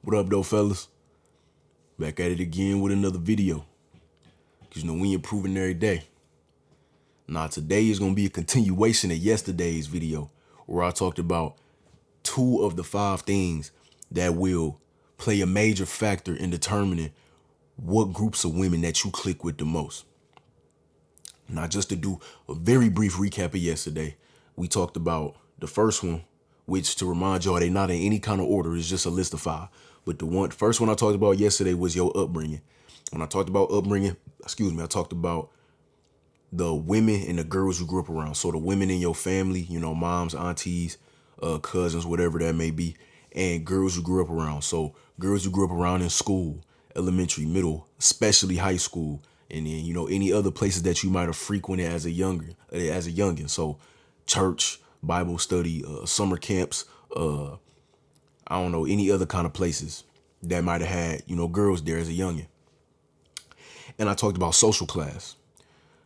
What up, though, fellas? Back at it again with another video. Because, we improving every day. Now, today is going to be a continuation of yesterday's video where I talked about 2 of the 5 things that will play a major factor in determining what groups of women that you click with the most. Now, just to do a very brief recap of yesterday, we talked about the first one, which, to remind y'all, they're not in any kind of order. It's just a list of 5. But the first one I talked about yesterday was your upbringing. When I talked about upbringing, I talked about the women and the girls you grew up around. So the women in your family, moms, aunties, cousins, whatever that may be, and girls you grew up around. So girls you grew up around in school, elementary, middle, especially high school, and then, any other places that you might have frequented as a youngin. So church, Bible study, summer camps, any other kind of places that might have had, girls there as a youngin. And I talked about social class.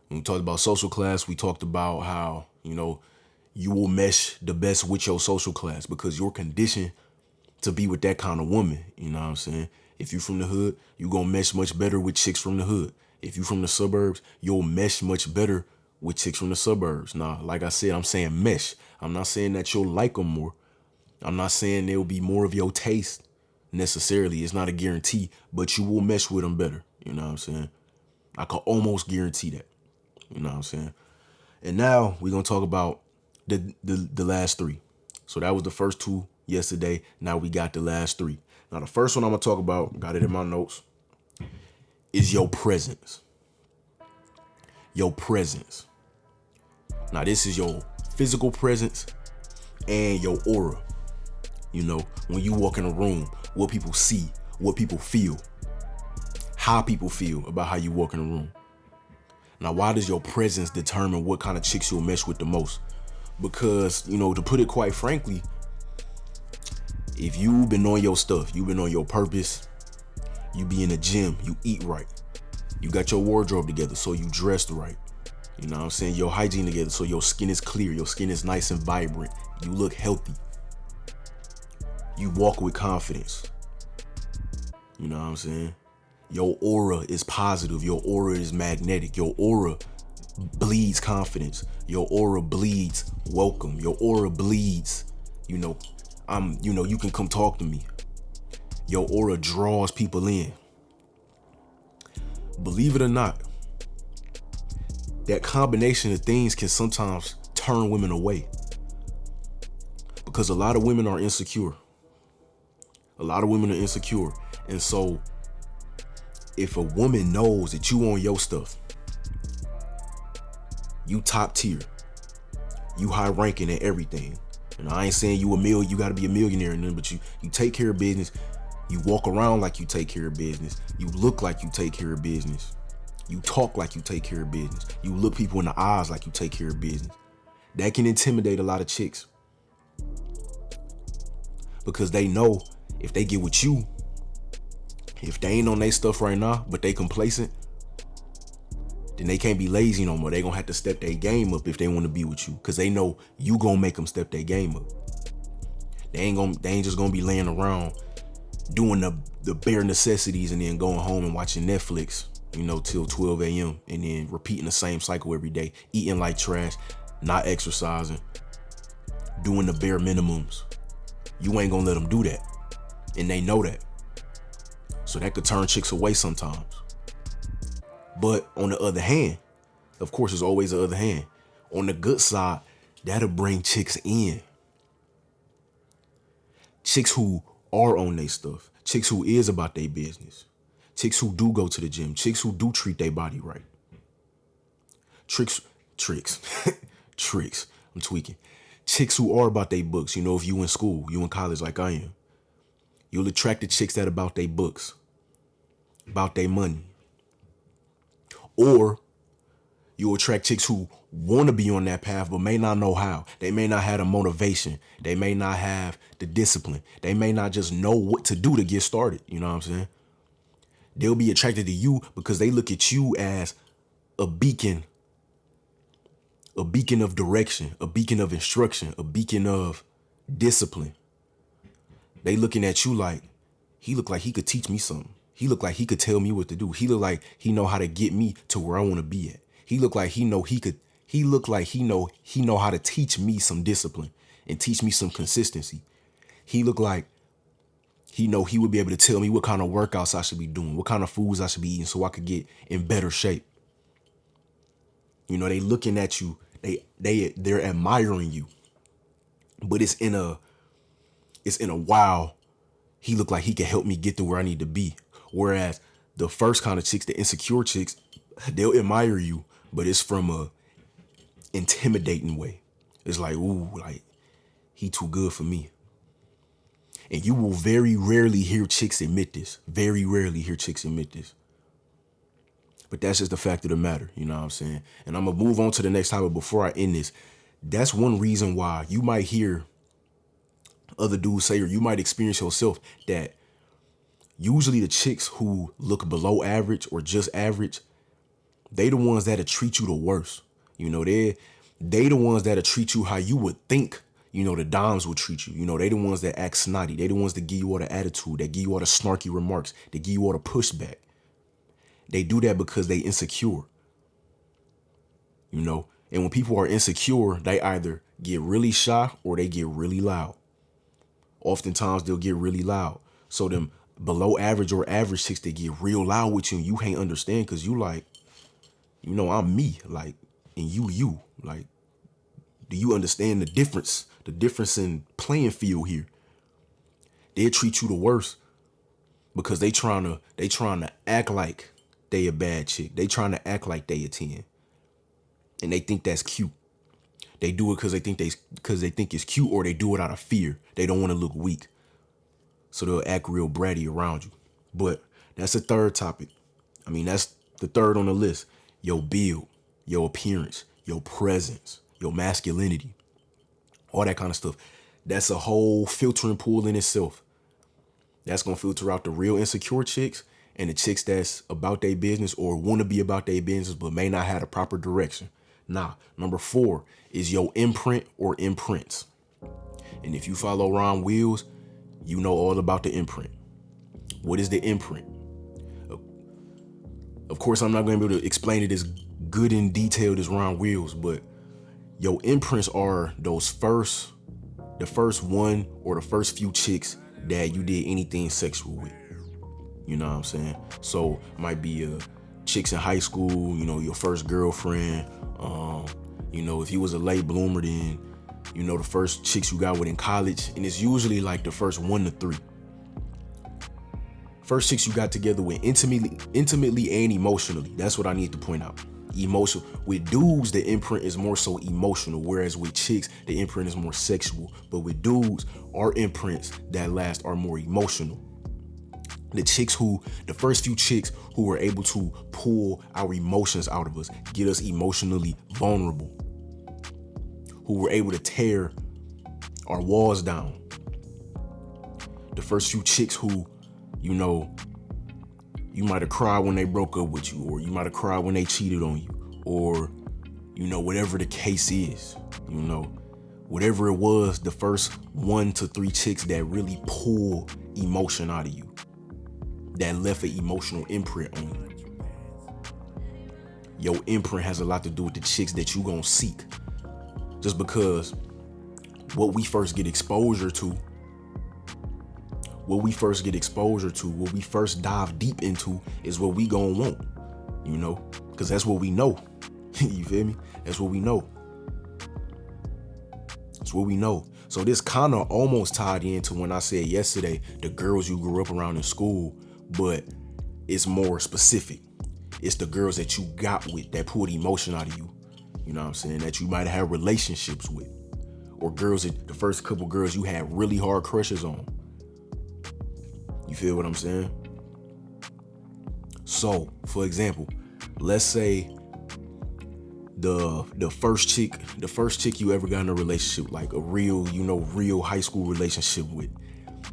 When we talked about social class, we talked about how, you will mesh the best with your social class because you're conditioned to be with that kind of woman. You know what I'm saying? If you from the hood, you gonna mesh much better with chicks from the hood. If you from the suburbs, you'll mesh much better with chicks from the suburbs. Now, like I said, I'm saying mesh. I'm not saying that you'll like them more. I'm not saying they'll be more of your taste necessarily. It's not a guarantee, but you will mesh with them better. You know what I'm saying? I can almost guarantee that. You know what I'm saying? And now we're going to talk about the last 3. So that was the first 2 yesterday. Now we got the last 3. Now the first one I'm going to talk about, got it in my notes, is your presence. Your presence. Now this is your physical presence and your aura. When you walk in a room, what people see, what people feel, how people feel about how you walk in a room. Now, why does your presence determine what kind of chicks you'll mesh with the most? Because, to put it quite frankly, if you've been on your stuff, you've been on your purpose, you be in the gym, you eat right, you got your wardrobe together, so you dressed right. You know what I'm saying? Your hygiene together, so your skin is clear, your skin is nice and vibrant, you look healthy. You walk with confidence. You know what I'm saying? Your aura is positive. Your aura is magnetic. Your aura bleeds confidence. Your aura bleeds welcome. Your aura bleeds, you can come talk to me. Your aura draws people in. Believe it or not, that combination of things can sometimes turn women away. Because a lot of women are insecure. And so if a woman knows that you on your stuff, you top tier, you high ranking in everything. And I ain't saying you gotta be a millionaire and then, but you take care of business. You walk around like you take care of business. You look like you take care of business. You talk like you take care of business. You look people in the eyes like you take care of business. That can intimidate a lot of chicks. Because they know if they get with you, if they ain't on their stuff right now, but they complacent, then they can't be lazy no more. They gonna have to step their game up if they want to be with you, because they know you gonna make them step their game up. They ain't just gonna be laying around doing the bare necessities and then going home and watching Netflix, till 12 a.m. and then repeating the same cycle every day, eating like trash, not exercising, doing the bare minimums. You ain't gonna let them do that. And they know that. So that could turn chicks away sometimes. But on the other hand, of course, there's always the other hand. On the good side, that'll bring chicks in. Chicks who are on their stuff. Chicks who is about their business. Chicks who do go to the gym. Chicks who do treat their body right. Tricks. I'm tweaking. Chicks who are about their books. If you in school, you in college like I am. You'll attract the chicks that about their books, about their money. Or you'll attract chicks who want to be on that path but may not know how. They may not have the motivation. They may not have the discipline. They may not just know what to do to get started. You know what I'm saying? They'll be attracted to you because they look at you as a beacon of direction, a beacon of instruction, a beacon of discipline. They looking at you like, he looked like he could teach me something. He looked like he could tell me what to do. He looked like he know how to get me to where I want to be at. He looked like he looked like he know how to teach me some discipline and teach me some consistency. He looked like he would be able to tell me what kind of workouts I should be doing, what kind of foods I should be eating so I could get in better shape. They looking at you, they're admiring you. But it's in a wow, he looked like he could help me get to where I need to be. Whereas the first kind of chicks, the insecure chicks, they'll admire you, but it's from a intimidating way. It's like, ooh, like he too good for me. And you will very rarely hear chicks admit this. Very rarely hear chicks admit this. But that's just the fact of the matter. You know what I'm saying? And I'm going to move on to the next topic before I end this. That's one reason why you might hear other dudes say, or you might experience yourself, that usually the chicks who look below average or just average, they the ones that'll treat you the worst. They the ones that'll treat you how you would think, the dimes would treat you. They the ones that act snotty. They the ones that give you all the attitude, that give you all the snarky remarks, that give you all the pushback. They do that because they insecure. And when people are insecure, they either get really shy or they get really loud. Oftentimes they'll get really loud. So them below average or average chicks, they get real loud with you and you can't understand because you like, I'm me, like, and you, like, do you understand the difference? The difference in playing field here. They'll treat you the worst because they trying to act like they a bad chick. They trying to act like they a 10. And they think that's cute. They do it because they think it's cute, or they do it out of fear. They don't want to look weak. So they'll act real bratty around you. But that's the third topic. That's the third on the list. Your build, your appearance, your presence, your masculinity, all that kind of stuff. That's a whole filtering pool in itself. That's going to filter out the real insecure chicks and the chicks that's about their business or want to be about their business but may not have the proper direction. Nah, number 4 is your imprint or imprints. And if you follow Ron Wheels, you know all about the imprint. What is the imprint? Of course, I'm not going to be able to explain it as good in detail as Ron Wheels, but your imprints are the first one or the first few chicks that you did anything sexual with. You know what I'm saying? So it might be chicks in high school, your first girlfriend. If you was a late bloomer, then, the first chicks you got with in college. And it's usually like the first 1 to 3. First chicks you got together with intimately and emotionally. That's what I need to point out. Emotional. With dudes, the imprint is more so emotional, whereas with chicks, the imprint is more sexual. But with dudes, our imprints that last are more emotional. The first few chicks who were able to pull our emotions out of us, get us emotionally vulnerable, who were able to tear our walls down. The first few chicks who, you might have cried when they broke up with you, or you might have cried when they cheated on you, or, whatever the case is, whatever it was, the first 1 to 3 chicks that really pull emotion out of you, that left an emotional imprint on you. Your imprint has a lot to do with the chicks that you gonna seek. Just because what we first get exposure to, what we first dive deep into is what we gonna want, because that's what we know. You feel me? That's what we know. That's what we know. So this kind of almost tied into when I said yesterday, the girls you grew up around in school, but it's more specific. It's the girls that you got with that pulled emotion out of you. You know what I'm saying? That you might have had relationships with. Or the first couple girls you had really hard crushes on. You feel what I'm saying? So, for example, let's say the first chick you ever got in a relationship, like a real high school relationship with.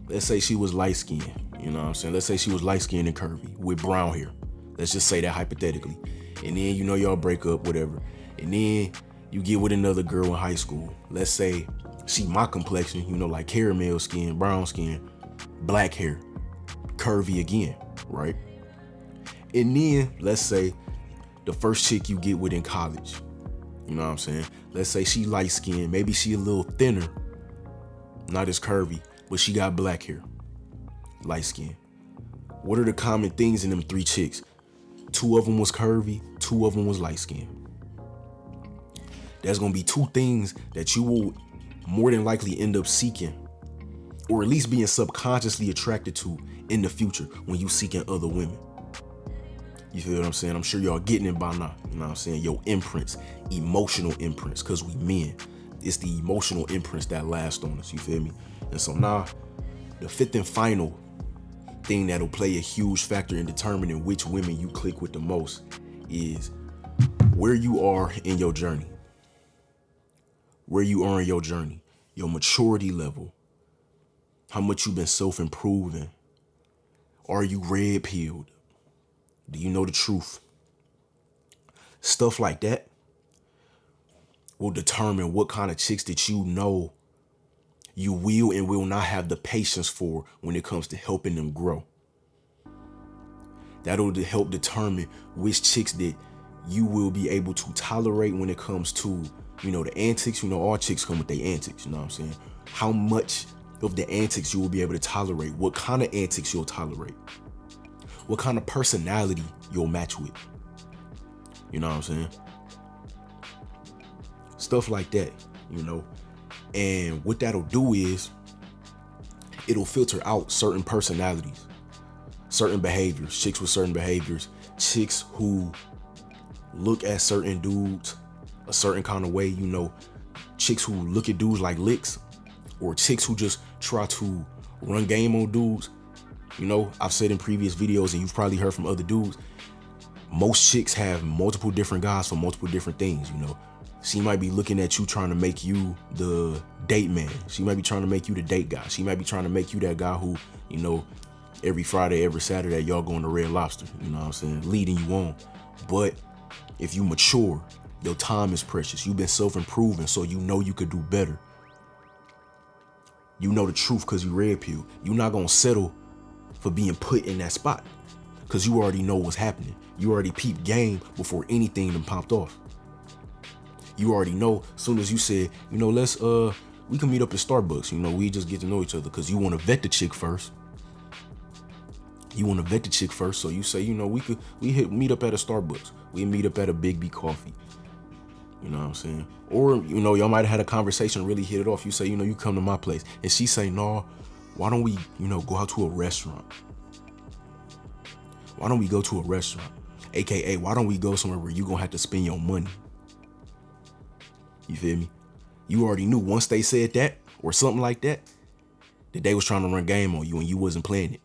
Let's say she was light skinned, you know what I'm saying? Let's say she was light skinned and curvy with brown hair. Let's just say that hypothetically. And then, y'all break up, whatever. And then you get with another girl in high school. Let's say she my complexion, like caramel skin, brown skin, black hair. curvy again, right? And then let's say the first chick you get with in college, you know what I'm saying? Let's say she light skinned, maybe she a little thinner, not as curvy, but she got black hair, light skin. What are the common things in them 3 chicks? 2 of them was curvy, 2 of them was light skinned. There's gonna be 2 things that you will more than likely end up seeking, or at least being subconsciously attracted to in the future when you seeking other women. You feel what I'm saying? I'm sure y'all getting it by now. You know what I'm saying? Your imprints, emotional imprints, because we men. It's the emotional imprints that last on us, you feel me? And so now, the 5th and final thing that'll play a huge factor in determining which women you click with the most is where you are in your journey. Where you are in your journey, your maturity level, how much you've been self-improving. Are you red-pilled? Do you know the truth? Stuff like that will determine what kind of chicks that you know you will and will not have the patience for when it comes to helping them grow. That'll help determine which chicks that you will be able to tolerate when it comes to, you know, the antics. You know, all chicks come with their antics, you know what I'm saying? How much of the antics you will be able to tolerate, what kind of antics you'll tolerate, what kind of personality you'll match with. You know what I'm saying? Stuff like that, you know? And what that'll do is it'll filter out certain personalities, certain behaviors, chicks with certain behaviors, chicks who look at certain dudes a certain kind of way, you know, chicks who look at dudes like licks, or chicks who just try to run game on dudes. You know, I've said in previous videos, and you've probably heard from other dudes, most chicks have multiple different guys for multiple different things, you know. She might be looking at you trying to make you the date man. She might be trying to make you the date guy. She might be trying to make you that guy who, you know, every Friday, every Saturday, y'all going to Red Lobster, you know what I'm saying, leading you on. But if you mature, your time is precious. You've been self-improving, so you know you could do better. You know the truth because you red pill. You're not going to settle for being put in that spot because you already know what's happening. You already peeped game before anything done popped off. You already know as soon as you said, you know, let's, we can meet up at Starbucks. You know, we just get to know each other because you want to vet the chick first. You want to vet the chick first. So you say, you know, meet up at a Starbucks. We meet up at a Big B Coffee. You know what I'm saying? Or, you know, y'all might have had a conversation, really hit it off. You say, you know, you come to my place. And she say, no, why don't we, you know, go out to a restaurant? Why don't we go to a restaurant? AKA, why don't we go somewhere where you gonna have to spend your money? You feel me? You already knew once they said that or something like that they was trying to run game on you and you wasn't playing it.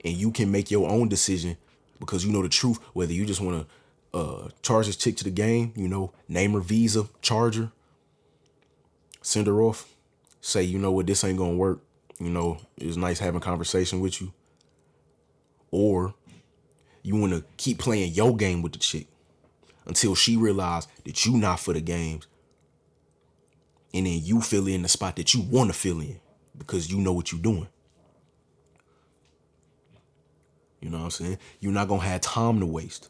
And you can make your own decision because you know the truth, whether you just want to charge this chick to the game, you know, name her Visa, charge her, send her off, say, you know what, this ain't gonna work. You know, it was nice having a conversation with you. Or you want to keep playing your game with the chick until she realize that you not for the games. And then you fill in the spot that you want to fill in because you know what you're doing. You know what I'm saying? You're not going to have time to waste.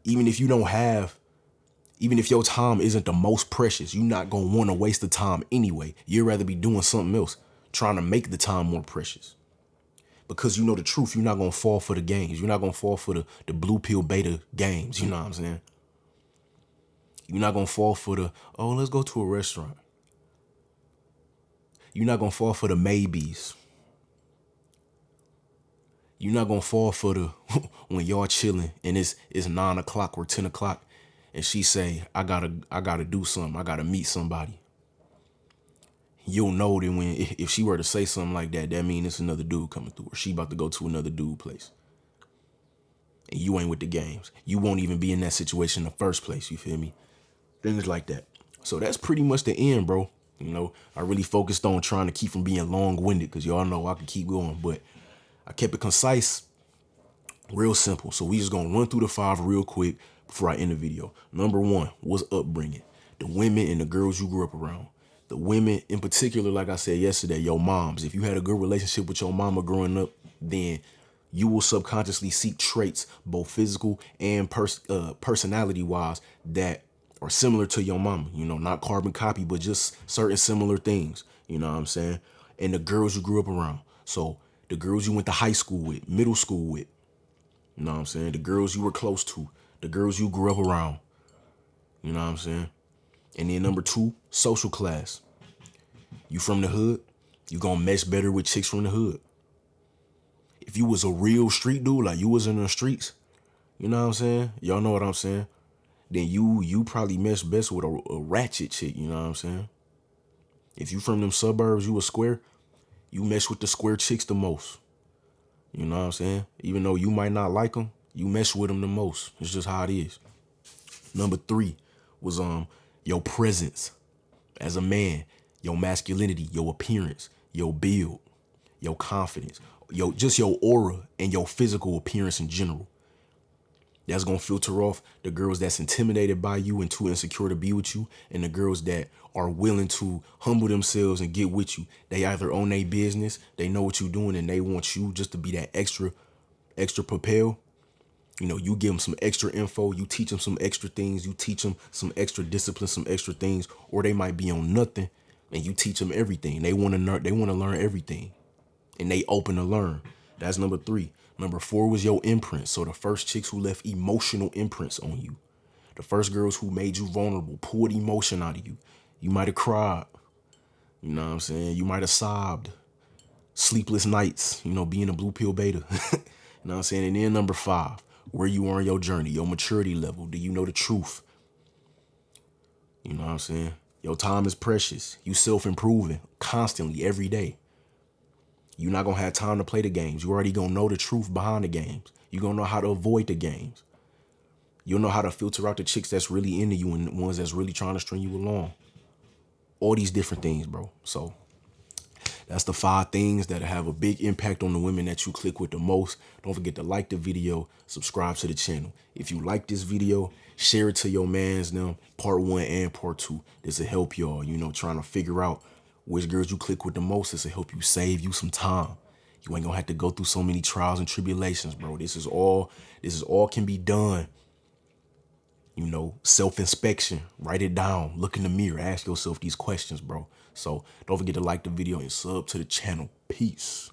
Even if your time isn't the most precious, you're not going to want to waste the time anyway. You'd rather be doing something else, trying to make the time more precious. Because you know the truth, you're not going to fall for the games. You're not going to fall for the blue pill beta games. You know what I'm saying? You're not going to fall for the, oh, let's go to a restaurant. You're not going to fall for the maybes. You're not going to fall for the, when y'all chilling and it's 9 o'clock or 10 o'clock and she say, I gotta do something. I gotta meet somebody. You'll know that when, if she were to say something like that, that means it's another dude coming through or she about to go to another dude place. And you ain't with the games. You won't even be in that situation in the first place. You feel me? Things like that. So that's pretty much the end, bro. You know, I really focused on trying to keep from being long-winded because y'all know I could keep going, but I kept it concise, real simple. So we just gonna run through the 5 real quick before I end the video. Number 1 was upbringing. The women and the girls you grew up around. The women in particular, like I said yesterday, your moms. If you had a good relationship with your mama growing up, then you will subconsciously seek traits, both physical and personality wise, that are similar to your mama. You know, not carbon copy, but just certain similar things. You know what I'm saying? And the girls you grew up around. So the girls you went to high school with, middle school with, you know what I'm saying? The girls you were close to, the girls you grew up around. You know what I'm saying? And then number 2, social class. You from the hood, you gonna mesh better with chicks from the hood. If you was a real street dude, like you was in the streets, you know what I'm saying? Y'all know what I'm saying? Then you probably mesh best with a ratchet chick, you know what I'm saying? If you from them suburbs, you a square, you mesh with the square chicks the most. You know what I'm saying? Even though you might not like them, you mesh with them the most. It's just how it is. Number 3 was your presence as a man, your masculinity, your appearance, your build, your confidence, your aura and your physical appearance in general. That's gonna filter off the girls that's intimidated by you and too insecure to be with you, and the girls that are willing to humble themselves and get with you. They either own their business, they know what you're doing, and they want you just to be that extra propel. You know, you give them some extra info, you teach them some extra things, you teach them some extra discipline, some extra things, or they might be on nothing, and you teach them everything. They want to learn everything, and they open to learn. That's number 3. Number 4 was your imprint. So the first chicks who left emotional imprints on you. The first girls who made you vulnerable, pulled emotion out of you. You might have cried. You know what I'm saying? You might have sobbed. Sleepless nights, you know, being a blue pill beta. You know what I'm saying? And then number 5, where you are in your journey, your maturity level. Do you know the truth? You know what I'm saying? Your time is precious. You self-improving constantly every day. You're not going to have time to play the games. You already going to know the truth behind the games. You're going to know how to avoid the games. You'll know how to filter out the chicks that's really into you and the ones that's really trying to string you along. All these different things, bro. So that's the 5 things that have a big impact on the women that you click with the most. Don't forget to like the video, subscribe to the channel. If you like this video, share it to your mans now, part 1 and part 2. This will help y'all, you know, trying to figure out which girls you click with the most. This will help you save you some time. You ain't gonna have to go through so many trials and tribulations, bro. This is all can be done. You know, self-inspection, write it down, look in the mirror, ask yourself these questions, bro. So don't forget to like the video and sub to the channel. Peace.